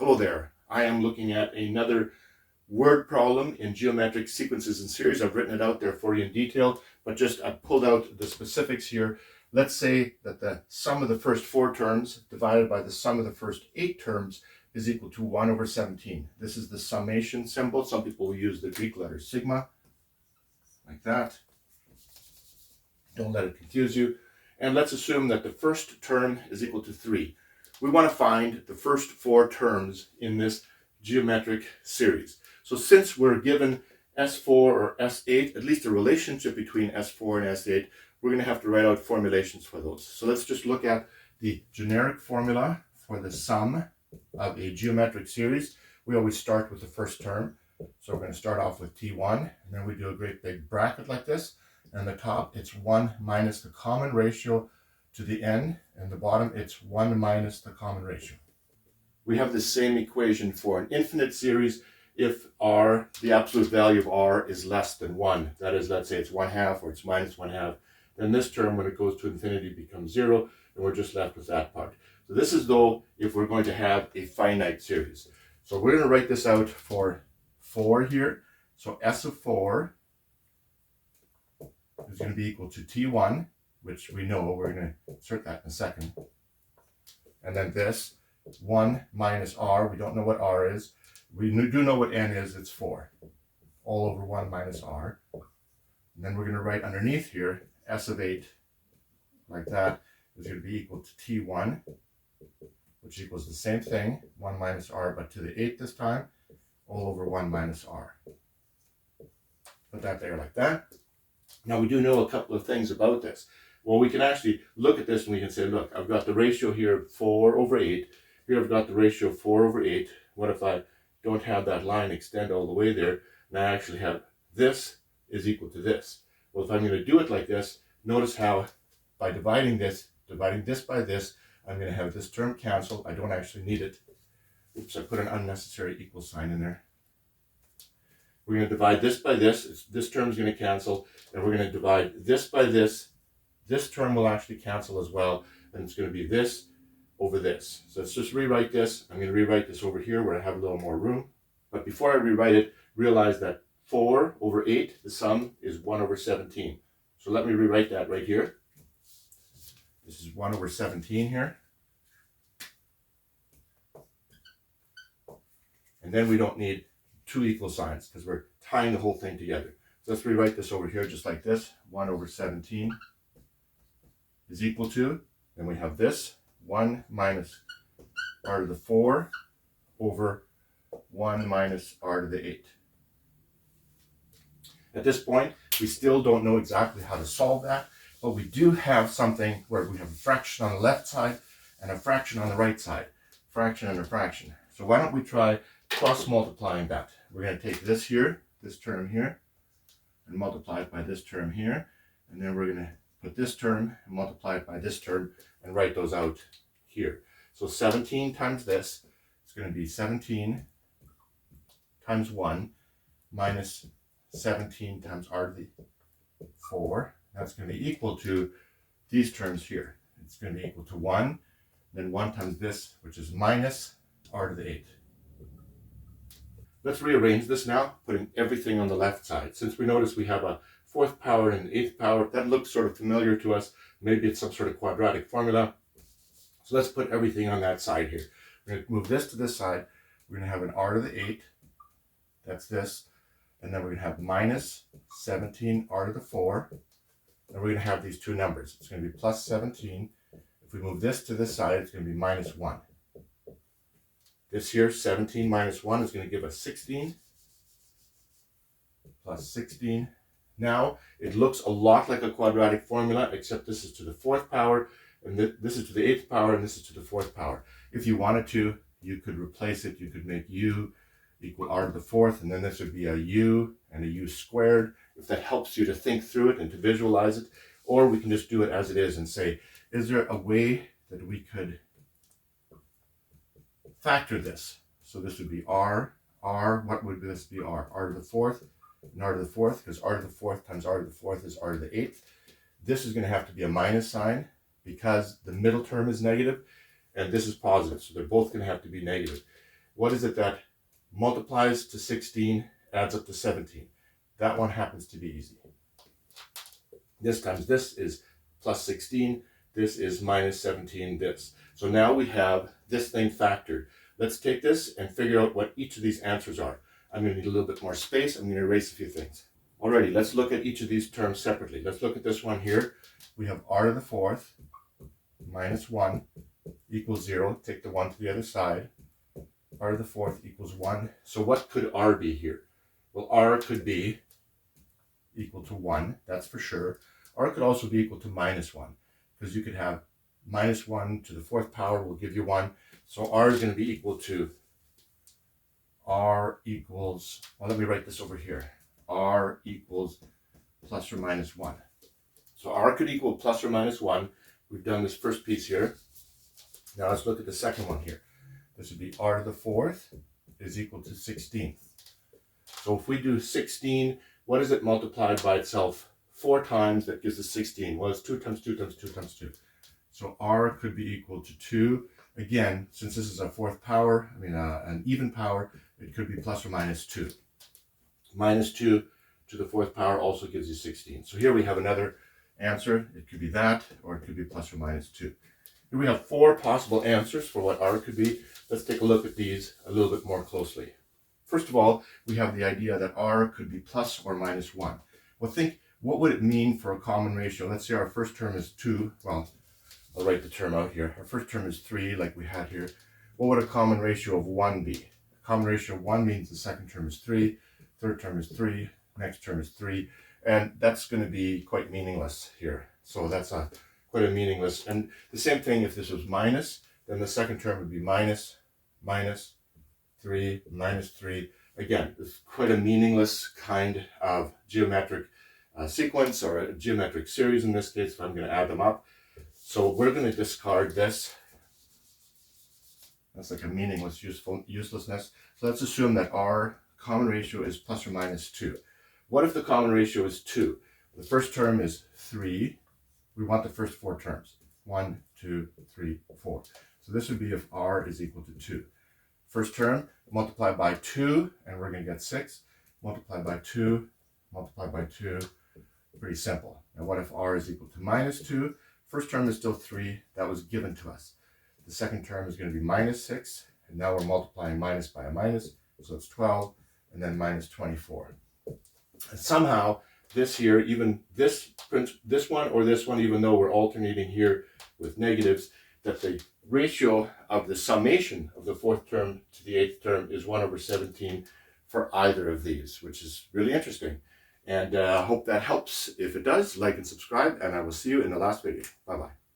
Hello there. I am looking at another word problem in geometric sequences and series. I've written it out there for you in detail, but just I pulled out the specifics here. Let's say that the sum of the first 4 terms divided by the sum of the first 8 terms is equal to 1 over 17. This is the summation symbol. Some people will use the Greek letter sigma, like that. Don't let it confuse you. And let's assume that the first term is equal to 3. We want to find the first 4 terms in this geometric series. So since we're given S4 or S8, at least a relationship between S4 and S8, we're going to have to write out formulations for those. So let's just look at the generic formula for the sum of a geometric series. We always start with the first term. So we're going to start off with T1, and then we do a great big bracket like this. And the top, it's 1 minus the common ratio to the n, and the bottom, it's 1 minus the common ratio. We have the same equation for an infinite series if r, the absolute value of r, is less than 1. That is, let's say it's 1/2 or it's minus 1/2. Then this term, when it goes to infinity, becomes 0, and we're just left with that part. So this is though if we're going to have a finite series. So we're going to write this out for 4 here. So S of 4 is going to be equal to T1, which we know, we're going to insert that in a second. And then this, 1 minus r, we don't know what r is. We do know what n is, it's 4. All over 1 minus r. And then we're going to write underneath here, S of 8, like that, is going to be equal to T1, which equals the same thing, 1 minus r, but to the 8 this time, all over 1 minus r. Put that there like that. Now we do know a couple of things about this. Well, we can actually look at this and we can say, look, I've got the ratio here of 4 over 8. Here I've got the ratio of 4 over 8. What if I don't have that line extend all the way there, and I actually have this is equal to this? Well, if I'm going to do it like this, notice how by dividing this by this, I'm going to have this term cancel. I don't actually need it. Oops, I put an unnecessary equal sign in there. We're going to divide this by this. This term is going to cancel, and we're going to divide this by this. This term will actually cancel as well, and it's going to be this over this. So let's just rewrite this. I'm going to rewrite this over here where I have a little more room. But before I rewrite it, realize that 4 over 8, the sum is 1 over 17. So let me rewrite that right here. This is 1 over 17 here. And then we don't need 2 equal signs because we're tying the whole thing together. So let's rewrite this over here just like this. 1 over 17 is equal to, then we have this, 1 minus r to the 4 over 1 minus r to the 8. At this point, we still don't know exactly how to solve that, but we do have something where we have a fraction on the left side and a fraction on the right side. Fraction and a fraction. So why don't we try cross multiplying that? We're going to take this here, this term here, and multiply it by this term here. And then we're going to put this term and multiply it by this term and write those out here. So 17 times this is going to be 17 times 1 minus 17 times r to the 4. That's going to be equal to these terms here. It's going to be equal to 1, then 1 times this, which is minus r to the 8. Let's rearrange this now, putting everything on the left side. Since we notice we have a 4th power and an 8th power, that looks sort of familiar to us. Maybe it's some sort of quadratic formula. So let's put everything on that side here. We're going to move this to this side. We're going to have an r to the 8. That's this. And then we're going to have minus 17 r to the 4. And we're going to have these 2 numbers. It's going to be plus 17. If we move this to this side, it's going to be minus 1. This here, 17 minus 1, is going to give us 16. Plus 16. Now, it looks a lot like a quadratic formula, except this is to the 4th power, and this is to the 8th power, and this is to the 4th power. If you wanted to, you could replace it. You could make u equal r to the 4th, and then this would be a u and a u squared, if that helps you to think through it and to visualize it. Or we can just do it as it is and say, is there a way that we could factor this? So this would be r, what would this be r? R to the 4th and r to the 4th, because r to the 4th times r to the 4th is r to the 8th. This is going to have to be a minus sign because the middle term is negative, and this is positive, so they're both going to have to be negative. what is it that multiplies to 16, adds up to 17? That one happens to be easy. This times this is plus 16, this is minus 17, this. So now we have this thing factored. Let's take this and figure out what each of these answers are. I'm going to need a little bit more space. I'm going to erase a few things. Alrighty, let's look at each of these terms separately. Let's look at this one here. We have r to the fourth minus 1 equals 0. Take the 1 to the other side. R to the fourth equals 1. So what could r be here? Well, r could be equal to 1, that's for sure. R could also be equal to minus 1, because you could have minus 1 to the fourth power will give you 1. So r is going to be equal to r equals, well, let me write this over here. R equals plus or minus 1. So r could equal plus or minus 1. We've done this first piece here. Now let's look at the second one here. This would be r to the fourth is equal to 16th. So if we do 16, what is it multiplied by itself 4 times that gives us 16? Well, it's 2 times 2 times 2 times 2. So r could be equal to 2. Again, since this is a fourth power, an even power, it could be plus or minus 2. Minus 2 to the fourth power also gives you 16. So here we have another answer. It could be that, or it could be plus or minus 2. Here we have 4 possible answers for what r could be. Let's take a look at these a little bit more closely. First of all, we have the idea that r could be plus or minus 1. Well, think, what would it mean for a common ratio? Let's say our first term is 2. Well, I'll write the term out here. Our first term is 3, like we had here. What would a common ratio of 1 be? A common ratio of 1 means the second term is 3, third term is 3, next term is 3, and that's going to be quite meaningless here. So that's quite a meaningless. And the same thing if this was minus, then the second term would be minus, minus 3, minus 3. Again, it's quite a meaningless kind of geometric sequence, or a geometric series in this case, if I'm going to add them up. So we're going to discard this. That's like a meaningless uselessness. So let's assume that our common ratio is plus or minus 2. What if the common ratio is 2? The first term is 3. We want the first 4 terms. 1, 2, 3, 4. So this would be if r is equal to 2. First term, multiply by 2, and we're going to get 6. Multiply by 2, multiply by 2. Pretty simple. Now what if r is equal to minus 2? First term is still 3. That was given to us. The second term is going to be minus 6. And now we're multiplying minus by a minus. So it's 12. And then minus 24. And somehow this here, even this one or this one, even though we're alternating here with negatives, that the ratio of the summation of the fourth term to the eighth term is 1 over 17 for either of these, which is really interesting. And I hope that helps. If it does, like and subscribe, and I will see you in the last video. Bye-bye.